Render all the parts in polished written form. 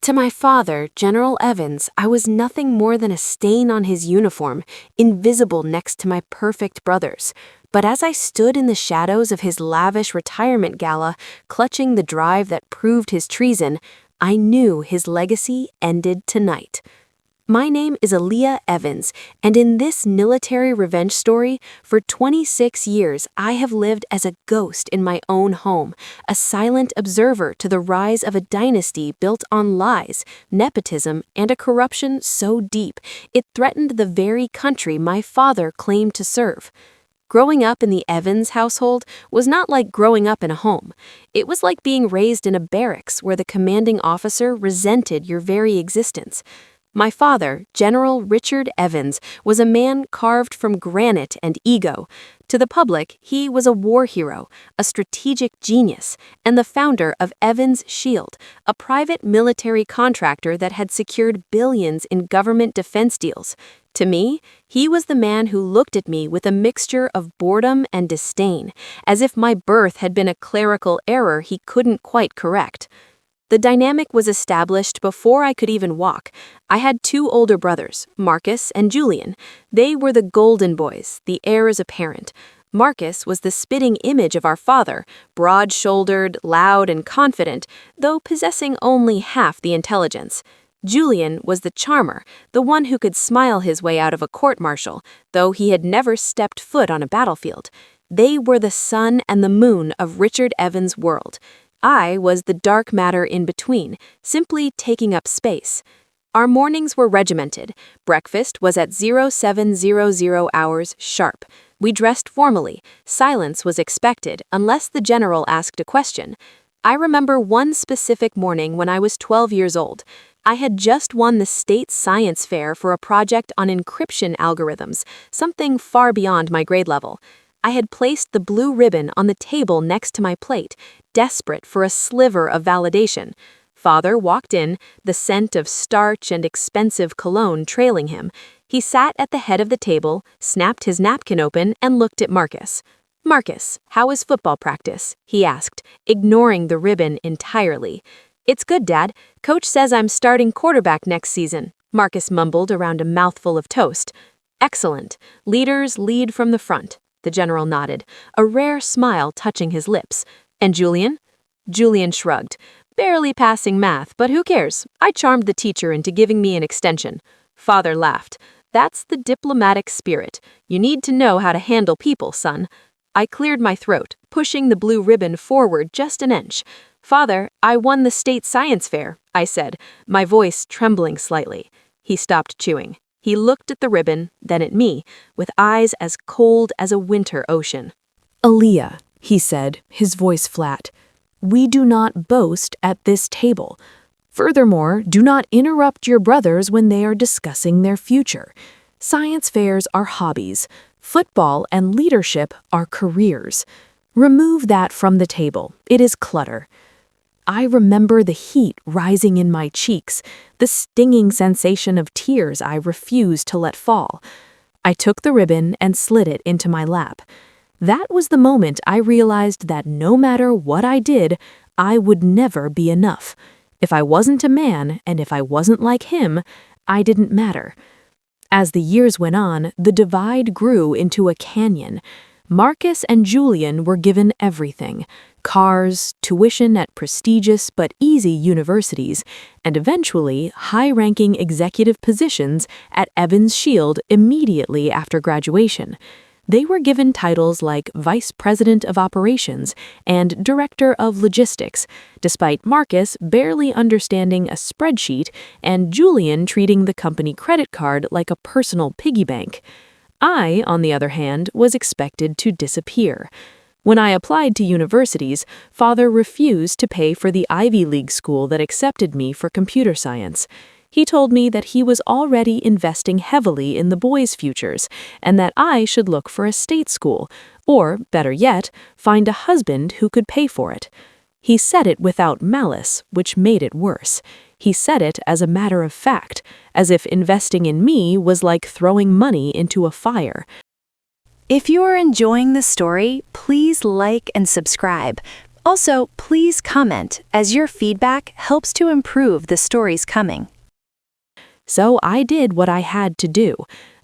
To my father, General Evans, I was nothing more than a stain on his uniform, invisible next to my perfect brothers. But as I stood in the shadows of his lavish retirement gala, clutching the drive that proved his treason, I knew his legacy ended tonight. My name is Aaliyah Evans, and in this military revenge story, for 26 years I have lived as a ghost in my own home, a silent observer to the rise of a dynasty built on lies, nepotism, and a corruption so deep it threatened the very country my father claimed to serve. Growing up in the Evans household was not like growing up in a home. It was like being raised in a barracks where the commanding officer resented your very existence. My father, General Richard Evans, was a man carved from granite and ego. To the public, he was a war hero, a strategic genius, and the founder of Evans Shield, a private military contractor that had secured billions in government defense deals. To me, he was the man who looked at me with a mixture of boredom and disdain, as if my birth had been a clerical error he couldn't quite correct. The dynamic was established before I could even walk. I had two older brothers, Marcus and Julian. They were the golden boys, the heirs apparent. Marcus was the spitting image of our father, broad-shouldered, loud, and confident, though possessing only half the intelligence. Julian was the charmer, the one who could smile his way out of a court-martial, though he had never stepped foot on a battlefield. They were the sun and the moon of Richard Evans' world. I was the dark matter in between, simply taking up space. Our mornings were regimented. Breakfast was at 0700 hours sharp. We dressed formally. Silence was expected unless the general asked a question. I remember one specific morning when I was 12 years old. I had just won the state science fair for a project on encryption algorithms, something far beyond my grade level. I had placed the blue ribbon on the table next to my plate, desperate for a sliver of validation. Father walked in, the scent of starch and expensive cologne trailing him. He sat at the head of the table, snapped his napkin open, and looked at Marcus. "Marcus, how is football practice?" he asked, ignoring the ribbon entirely. "It's good, Dad. Coach says I'm starting quarterback next season," Marcus mumbled around a mouthful of toast. "Excellent. Leaders lead from the front." The general nodded, a rare smile touching his lips. "And Julian?" Julian shrugged. "Barely passing math, but who cares? I charmed the teacher into giving me an extension." Father laughed. "That's the diplomatic spirit. You need to know how to handle people, son." I cleared my throat, pushing the blue ribbon forward just an inch. "Father, I won the state science fair," I said, my voice trembling slightly. He stopped chewing. He looked at the ribbon, then at me, with eyes as cold as a winter ocean. "Aaliyah," he said, his voice flat, "we do not boast at this table. Furthermore, do not interrupt your brothers when they are discussing their future. Science fairs are hobbies. Football and leadership are careers. Remove that from the table. It is clutter." I remember the heat rising in my cheeks, the stinging sensation of tears I refused to let fall. I took the ribbon and slid it into my lap. That was the moment I realized that no matter what I did, I would never be enough. If I wasn't a man, and if I wasn't like him, I didn't matter. As the years went on, the divide grew into a canyon. Marcus and Julian were given everything: cars, tuition at prestigious but easy universities, and eventually high-ranking executive positions at Evans Shield immediately after graduation. They were given titles like Vice President of Operations and Director of Logistics, despite Marcus barely understanding a spreadsheet and Julian treating the company credit card like a personal piggy bank. I, on the other hand, was expected to disappear. When I applied to universities, Father refused to pay for the Ivy League school that accepted me for computer science. He told me that he was already investing heavily in the boys' futures and that I should look for a state school, or, better yet, find a husband who could pay for it. He said it without malice, which made it worse. He said it as a matter of fact, as if investing in me was like throwing money into a fire. If you are enjoying this story, please like and subscribe. Also, please comment, as your feedback helps to improve the stories coming. So I did what I had to do.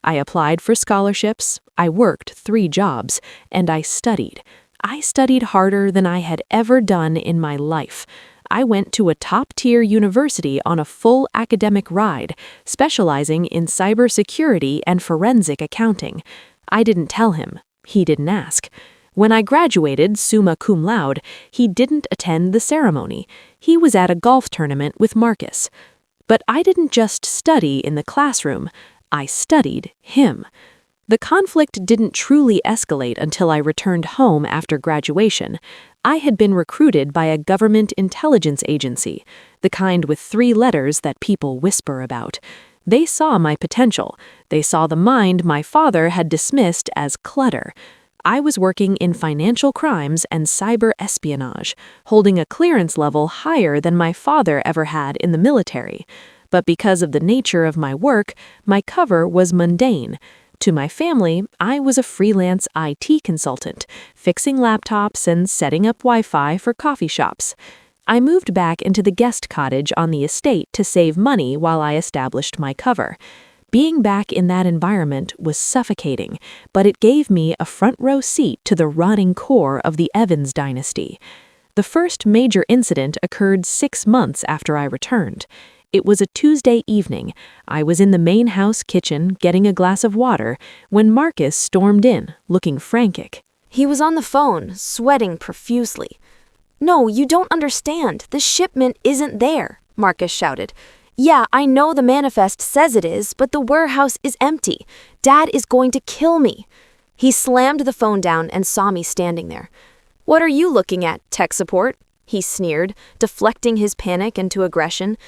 I applied for scholarships, I worked 3 jobs, and I studied. I studied harder than I had ever done in my life. I went to a top-tier university on a full academic ride, specializing in cybersecurity and forensic accounting. I didn't tell him. He didn't ask. When I graduated summa cum laude, he didn't attend the ceremony. He was at a golf tournament with Marcus. But I didn't just study in the classroom. I studied him. The conflict didn't truly escalate until I returned home after graduation. I had been recruited by a government intelligence agency, the kind with 3 letters that people whisper about. They saw my potential. They saw the mind my father had dismissed as clutter. I was working in financial crimes and cyber espionage, holding a clearance level higher than my father ever had in the military. But because of the nature of my work, my cover was mundane. To my family, I was a freelance IT consultant, fixing laptops and setting up Wi-Fi for coffee shops. I moved back into the guest cottage on the estate to save money while I established my cover. Being back in that environment was suffocating, but it gave me a front-row seat to the rotting core of the Evans dynasty. The first major incident occurred 6 months after I returned. It was a Tuesday evening. I was in the main house kitchen getting a glass of water when Marcus stormed in, looking frantic. He was on the phone, sweating profusely. "No, you don't understand. The shipment isn't there," Marcus shouted. "Yeah, I know the manifest says it is, but the warehouse is empty. Dad is going to kill me." He slammed the phone down and saw me standing there. "What are you looking at, tech support?" he sneered, deflecting his panic into aggression.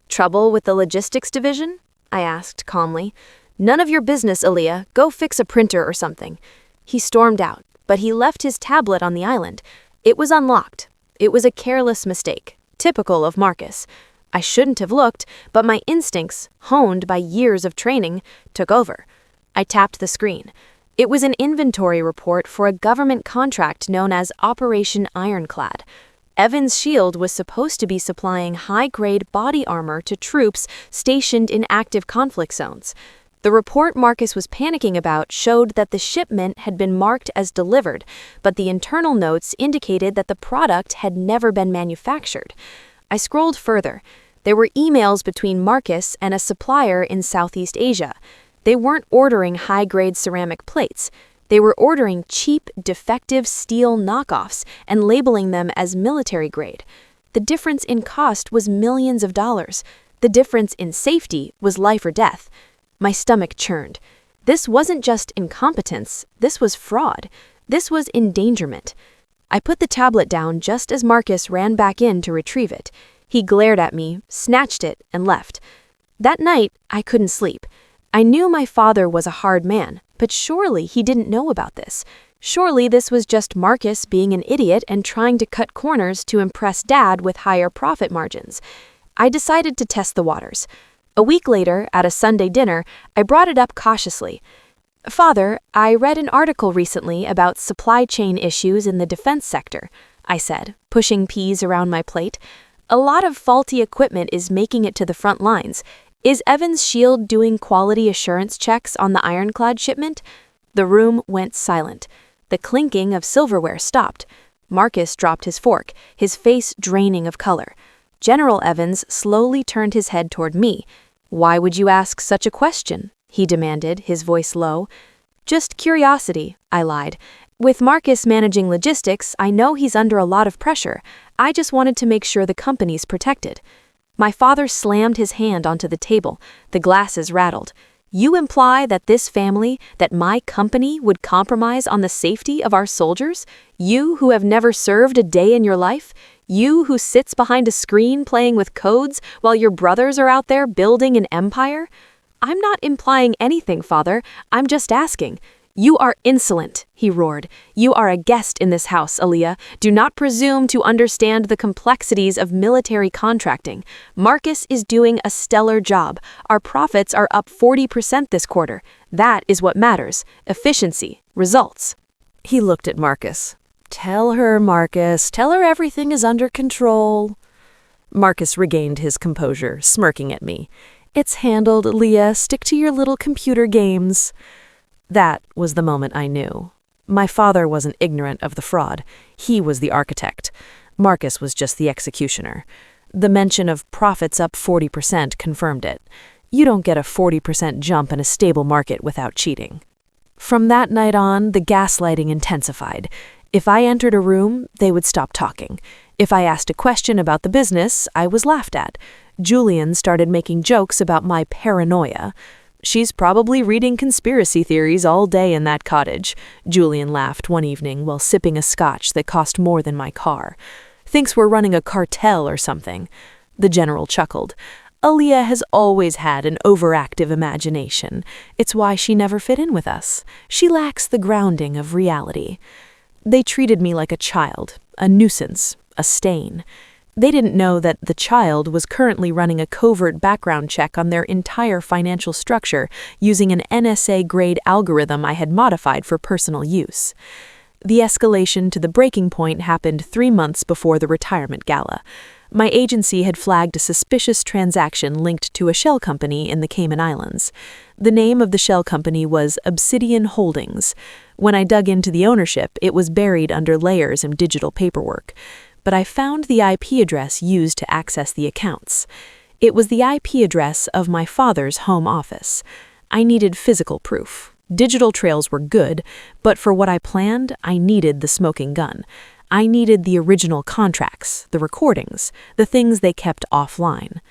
"Trouble with the logistics division?" I asked calmly. "None of your business, Aaliyah. Go fix a printer or something." He stormed out, but he left his tablet on the island. It was unlocked. It was a careless mistake, typical of Marcus. I shouldn't have looked, but my instincts, honed by years of training, took over. I tapped the screen. It was an inventory report for a government contract known as Operation Ironclad. Evans' shield was supposed to be supplying high-grade body armor to troops stationed in active conflict zones. The report Marcus was panicking about showed that the shipment had been marked as delivered, but the internal notes indicated that the product had never been manufactured. I scrolled further. There were emails between Marcus and a supplier in Southeast Asia. They weren't ordering high-grade ceramic plates. They were ordering cheap, defective steel knockoffs and labeling them as military grade. The difference in cost was millions of dollars. The difference in safety was life or death. My stomach churned. This wasn't just incompetence. This was fraud. This was endangerment. I put the tablet down just as Marcus ran back in to retrieve it. He glared at me, snatched it, and left. That night, I couldn't sleep. I knew my father was a hard man, but surely he didn't know about this. Surely this was just Marcus being an idiot and trying to cut corners to impress Dad with higher profit margins. I decided to test the waters. A week later, at a Sunday dinner, I brought it up cautiously. "Father, I read an article recently about supply chain issues in the defense sector," I said, pushing peas around my plate. "A lot of faulty equipment is making it to the front lines. Is Evans' shield doing quality assurance checks on the Ironclad shipment?" The room went silent. The clinking of silverware stopped. Marcus dropped his fork, his face draining of color. General Evans slowly turned his head toward me. "Why would you ask such a question?" he demanded, his voice low. "Just curiosity," I lied. "With Marcus managing logistics, I know he's under a lot of pressure. I just wanted to make sure the company's protected." My father slammed his hand onto the table. The glasses rattled. "You imply that this family, that my company would compromise on the safety of our soldiers? You who have never served a day in your life? You who sits behind a screen playing with codes while your brothers are out there building an empire?" "I'm not implying anything, Father. I'm just asking." "You are insolent," he roared. "You are a guest in this house, Aaliyah. Do not presume to understand the complexities of military contracting. Marcus is doing a stellar job. Our profits are up 40% this quarter. That is what matters. Efficiency. Results." He looked at Marcus. Tell her, Marcus. Tell her everything is under control. Marcus regained his composure, smirking at me. It's handled, Aaliyah. Stick to your little computer games. That was the moment I knew. My father wasn't ignorant of the fraud. He was the architect. Marcus was just the executioner. The mention of profits up 40% confirmed it. You don't get a 40% jump in a stable market without cheating. From that night on, the gaslighting intensified. If I entered a room, they would stop talking. If I asked a question about the business, I was laughed at. Julian started making jokes about my paranoia. She's probably reading conspiracy theories all day in that cottage, Julian laughed one evening while sipping a scotch that cost more than my car. Thinks we're running a cartel or something. The general chuckled. Aaliyah has always had an overactive imagination. It's why she never fit in with us. She lacks the grounding of reality. They treated me like a child, a nuisance, a stain. They didn't know that the child was currently running a covert background check on their entire financial structure using an NSA-grade algorithm I had modified for personal use. The escalation to the breaking point happened 3 months before the retirement gala. My agency had flagged a suspicious transaction linked to a shell company in the Cayman Islands. The name of the shell company was Obsidian Holdings. When I dug into the ownership, it was buried under layers of digital paperwork. But I found the IP address used to access the accounts. It was the IP address of my father's home office. I needed physical proof. Digital trails were good, but for what I planned, I needed the smoking gun. I needed the original contracts, the recordings, the things they kept offline.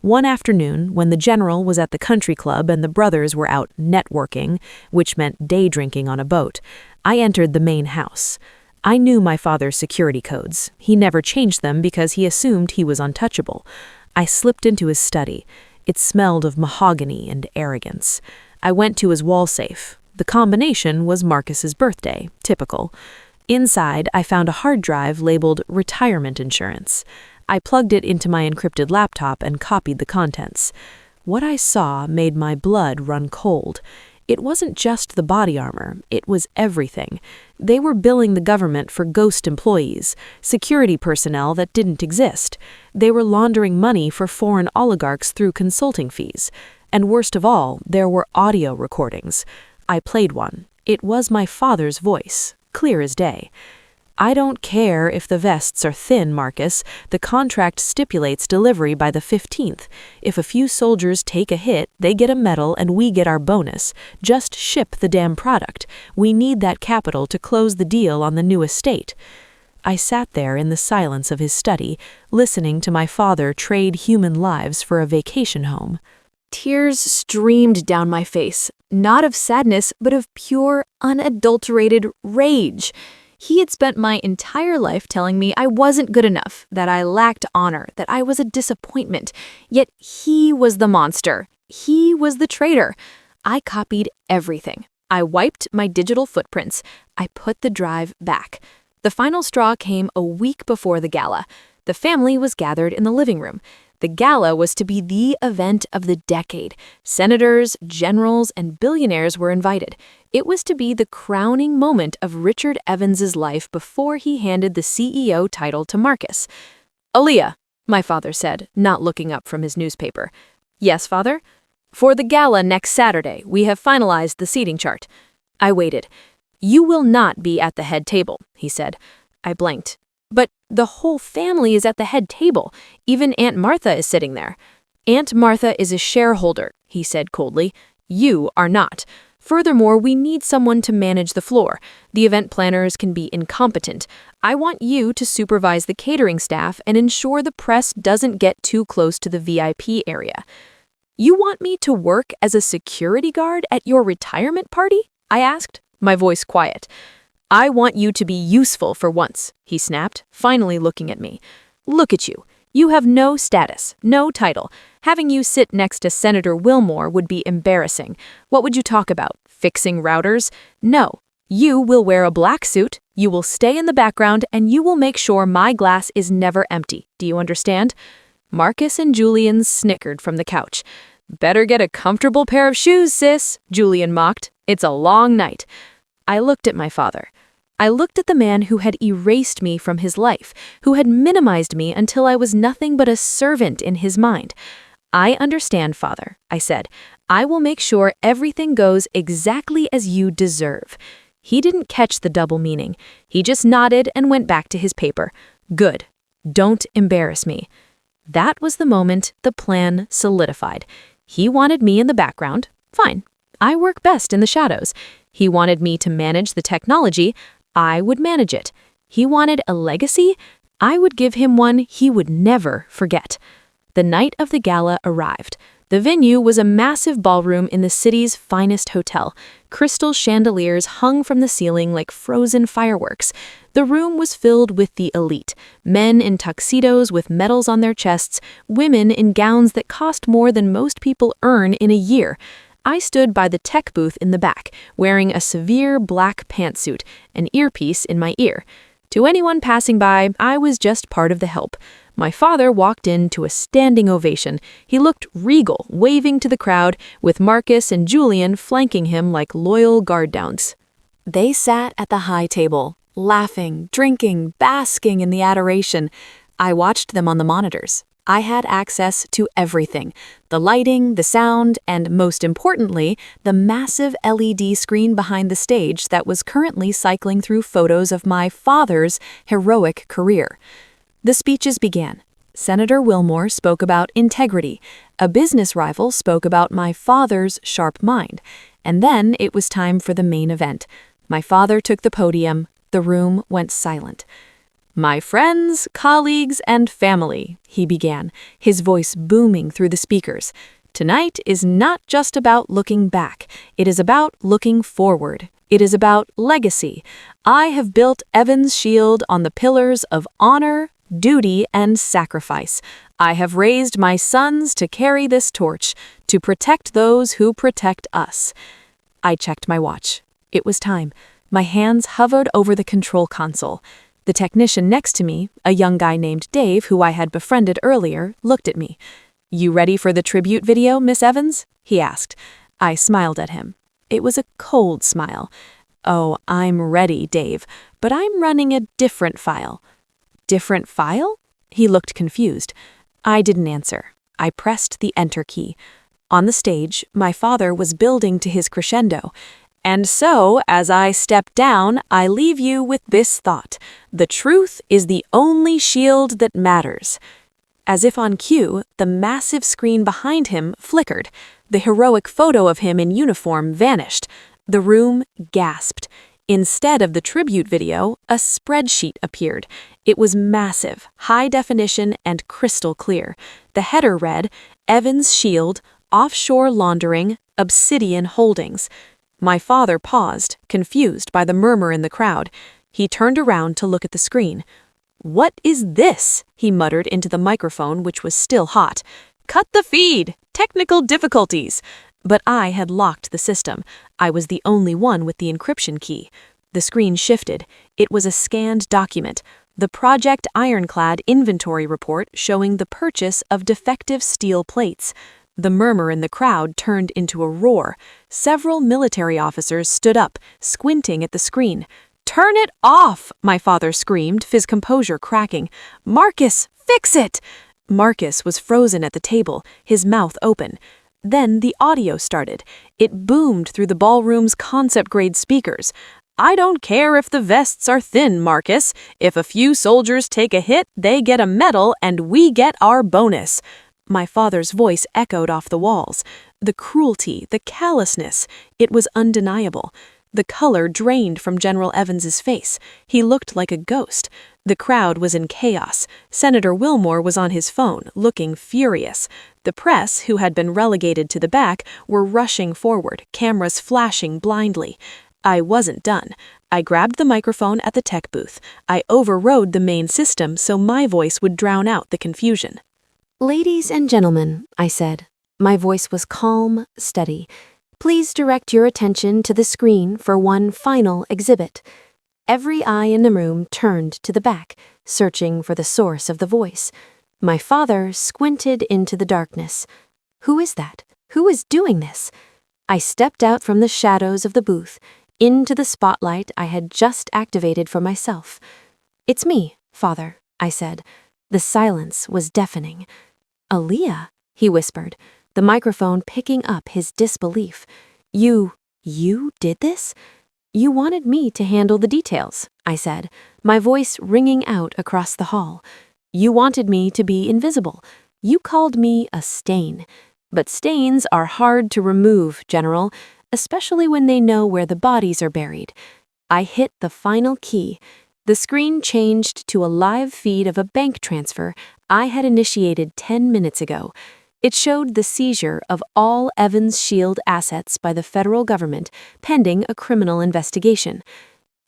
One afternoon, when the general was at the country club and the brothers were out networking, which meant day drinking on a boat, I entered the main house. I knew my father's security codes. He never changed them because he assumed he was untouchable. I slipped into his study. It smelled of mahogany and arrogance. I went to his wall safe. The combination was Marcus's birthday, typical. Inside, I found a hard drive labeled retirement insurance. I plugged it into my encrypted laptop and copied the contents. What I saw made my blood run cold. It wasn't just the body armor, it was everything. They were billing the government for ghost employees, security personnel that didn't exist. They were laundering money for foreign oligarchs through consulting fees. And worst of all, there were audio recordings. I played one. It was my father's voice, clear as day. I don't care if the vests are thin, Marcus. The contract stipulates delivery by the 15th. If a few soldiers take a hit, they get a medal and we get our bonus. Just ship the damn product. We need that capital to close the deal on the new estate. I sat there in the silence of his study, listening to my father trade human lives for a vacation home. Tears streamed down my face, not of sadness, but of pure, unadulterated rage. He had spent my entire life telling me I wasn't good enough, that I lacked honor, that I was a disappointment. Yet he was the monster. He was the traitor. I copied everything. I wiped my digital footprints. I put the drive back. The final straw came a week before the gala. The family was gathered in the living room. The gala was to be the event of the decade. Senators, generals, and billionaires were invited. It was to be the crowning moment of Richard Evans's life before he handed the CEO title to Marcus. "Aaliyah," my father said, not looking up from his newspaper. "Yes, father?" "For the gala next Saturday, we have finalized the seating chart." I waited. "You will not be at the head table," he said. I blanked. "But the whole family is at the head table. Even Aunt Martha is sitting there." "Aunt Martha is a shareholder," he said coldly. "You are not. Furthermore, we need someone to manage the floor. The event planners can be incompetent. I want you to supervise the catering staff and ensure the press doesn't get too close to the VIP area." "You want me to work as a security guard at your retirement party?" I asked, my voice quiet. "I want you to be useful for once," he snapped, finally looking at me. "Look at you. You have no status, no title. Having you sit next to Senator Wilmore would be embarrassing. What would you talk about? Fixing routers? No. You will wear a black suit, you will stay in the background, and you will make sure my glass is never empty. Do you understand?" Marcus and Julian snickered from the couch. "Better get a comfortable pair of shoes, sis," Julian mocked. "It's a long night." I looked at my father. I looked at the man who had erased me from his life, who had minimized me until I was nothing but a servant in his mind. "I understand, Father," I said. "I will make sure everything goes exactly as you deserve." He didn't catch the double meaning. He just nodded and went back to his paper. "Good. Don't embarrass me." That was the moment the plan solidified. He wanted me in the background. Fine. I work best in the shadows. He wanted me to manage the technology. I would manage it. He wanted a legacy. I would give him one he would never forget. The night of the gala arrived. The venue was a massive ballroom in the city's finest hotel. Crystal chandeliers hung from the ceiling like frozen fireworks. The room was filled with the elite, men in tuxedos with medals on their chests, women in gowns that cost more than most people earn in a year. I stood by the tech booth in the back, wearing a severe black pantsuit, an earpiece in my ear. To anyone passing by, I was just part of the help. My father walked in to a standing ovation. He looked regal, waving to the crowd, with Marcus and Julian flanking him like loyal guard dogs. They sat at the high table, laughing, drinking, basking in the adoration. I watched them on the monitors. I had access to everything: the lighting, the sound, and most importantly, the massive LED screen behind the stage that was currently cycling through photos of my father's heroic career. The speeches began. Senator Wilmore spoke about integrity. A business rival spoke about my father's sharp mind. And then it was time for the main event. My father took the podium. The room went silent. "My friends, colleagues, and family," he began, his voice booming through the speakers. "Tonight is not just about looking back. It is about looking forward. It is about legacy. I have built Evans' shield on the pillars of honor, duty, and sacrifice. I have raised my sons to carry this torch, to protect those who protect us." I checked my watch. It was time. My hands hovered over the control console. The technician next to me, a young guy named Dave, who I had befriended earlier, looked at me. "You ready for the tribute video, Miss Evans?" he asked. I smiled at him. It was a cold smile. "Oh, I'm ready, Dave, but I'm running a different file." "Different file?" He looked confused. I didn't answer. I pressed the enter key. On the stage, my father was building to his crescendo. "And so, as I step down, I leave you with this thought: the truth is the only shield that matters." As if on cue, the massive screen behind him flickered. The heroic photo of him in uniform vanished. The room gasped. Instead of the tribute video, a spreadsheet appeared. It was massive, high definition, and crystal clear. The header read, "Evans Shield, Offshore Laundering, Obsidian Holdings." My father paused, confused by the murmur in the crowd. He turned around to look at the screen. "What is this?" he muttered into the microphone, which was still hot. "Cut the feed! Technical difficulties!" But I had locked the system. I was the only one with the encryption key. The screen shifted. It was a scanned document. The Project Ironclad inventory report showing the purchase of defective steel plates. The murmur in the crowd turned into a roar. Several military officers stood up, squinting at the screen. "Turn it off!" my father screamed, his composure cracking. "Marcus, fix it!" Marcus was frozen at the table, his mouth open. Then the audio started. It boomed through the ballroom's concept-grade speakers. "I don't care if the vests are thin, Marcus. If a few soldiers take a hit, they get a medal and we get our bonus." My father's voice echoed off the walls. The cruelty, the callousness, it was undeniable. The color drained from General Evans's face. He looked like a ghost. The crowd was in chaos. Senator Wilmore was on his phone, looking furious. The press, who had been relegated to the back, were rushing forward, cameras flashing blindly. I wasn't done. I grabbed the microphone at the tech booth. I overrode the main system so my voice would drown out the confusion. "Ladies and gentlemen," I said. My voice was calm, steady. "Please direct your attention to the screen for one final exhibit." Every eye in the room turned to the back, searching for the source of the voice. My father squinted into the darkness. "Who is that? Who is doing this?" I stepped out from the shadows of the booth. into the spotlight I had just activated for myself. "It's me, Father," I said. The silence was deafening. "Aaliyah," he whispered, the microphone picking up his disbelief. You did this?" "You wanted me to handle the details," I said, my voice ringing out across the hall. "You wanted me to be invisible. You called me a stain. But stains are hard to remove, General, especially when they know where the bodies are buried." I hit the final key. The screen changed to a live feed of a bank transfer I had initiated 10 minutes ago. It showed the seizure of all Evans Shield assets by the federal government pending a criminal investigation.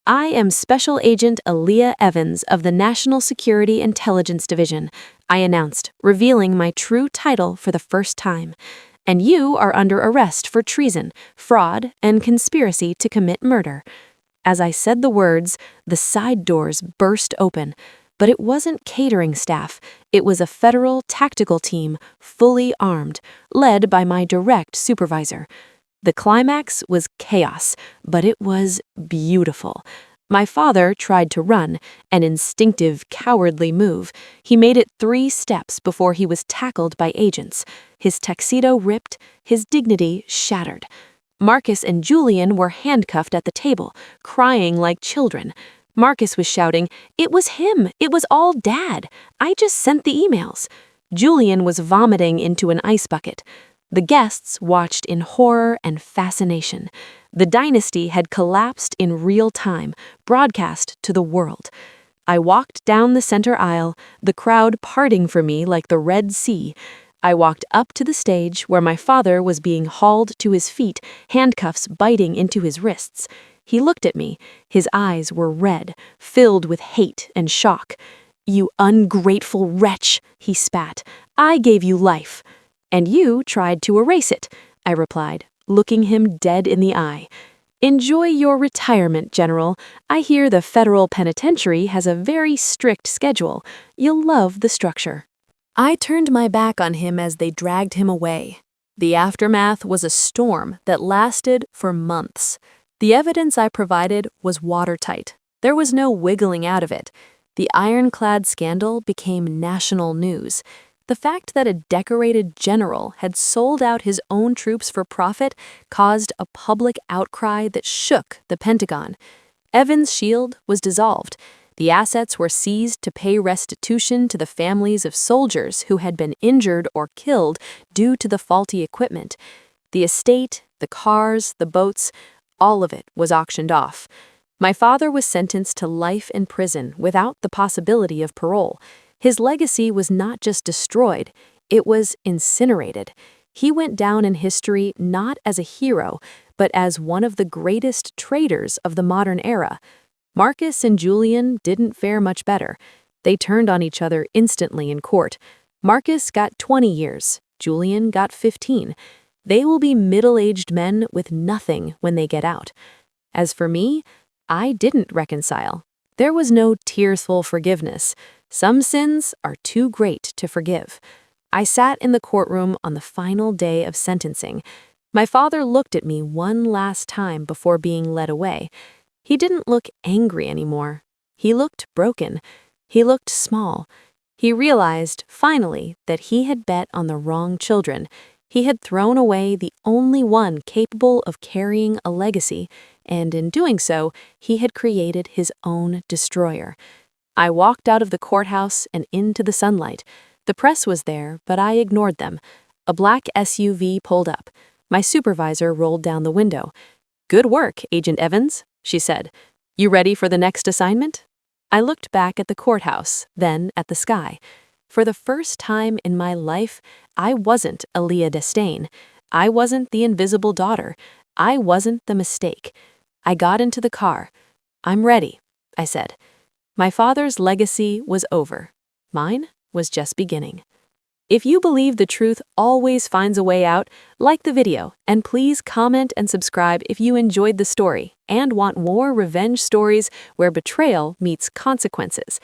"I am Special Agent Aaliyah Evans of the National Security Intelligence Division," I announced, revealing my true title for the first time. "And you are under arrest for treason, fraud, and conspiracy to commit murder." As I said the words, the side doors burst open. But it wasn't catering staff. It was a federal tactical team, fully armed, led by my direct supervisor. The climax was chaos, but it was beautiful. My father tried to run, an instinctive, cowardly move. He made it 3 steps before he was tackled by agents. His tuxedo ripped, his dignity shattered. Marcus and Julian were handcuffed at the table, crying like children. Marcus was shouting, "It was him! It was all Dad! I just sent the emails!" Julian was vomiting into an ice bucket. The guests watched in horror and fascination. The dynasty had collapsed in real time, broadcast to the world. I walked down the center aisle, the crowd parting for me like the Red Sea. I walked up to the stage where my father was being hauled to his feet, handcuffs biting into his wrists. He looked at me. His eyes were red, filled with hate and shock. "You ungrateful wretch," he spat. "I gave you life." "And you tried to erase it," I replied, looking him dead in the eye. "Enjoy your retirement, General. I hear the federal penitentiary has a very strict schedule. You'll love the structure." I turned my back on him as they dragged him away. The aftermath was a storm that lasted for months. The evidence I provided was watertight. There was no wiggling out of it. The ironclad scandal became national news. The fact that a decorated general had sold out his own troops for profit caused a public outcry that shook the Pentagon. Evans' Shield was dissolved. The assets were seized to pay restitution to the families of soldiers who had been injured or killed due to the faulty equipment. The estate, the cars, the boats, all of it was auctioned off. My father was sentenced to life in prison without the possibility of parole. His legacy was not just destroyed, it was incinerated. He went down in history not as a hero, but as one of the greatest traitors of the modern era. Marcus and Julian didn't fare much better. They turned on each other instantly in court. Marcus got 20 years, Julian got 15. They will be middle-aged men with nothing when they get out. As for me, I didn't reconcile. There was no tearful forgiveness. Some sins are too great to forgive. I sat in the courtroom on the final day of sentencing. My father looked at me one last time before being led away. He didn't look angry anymore. He looked broken. He looked small. He realized, finally, that he had bet on the wrong children. He had thrown away the only one capable of carrying a legacy, and in doing so, he had created his own destroyer. I walked out of the courthouse and into the sunlight. The press was there, but I ignored them. A black SUV pulled up. My supervisor rolled down the window. "Good work, Agent Evans," she said. "You ready for the next assignment?" I looked back at the courthouse, then at the sky. For the first time in my life, I wasn't Aaliyah Disdain. I wasn't the invisible daughter. I wasn't the mistake. I got into the car. "I'm ready," I said. My father's legacy was over. Mine was just beginning. If you believe the truth always finds a way out, like the video, and please comment and subscribe if you enjoyed the story and want more revenge stories where betrayal meets consequences.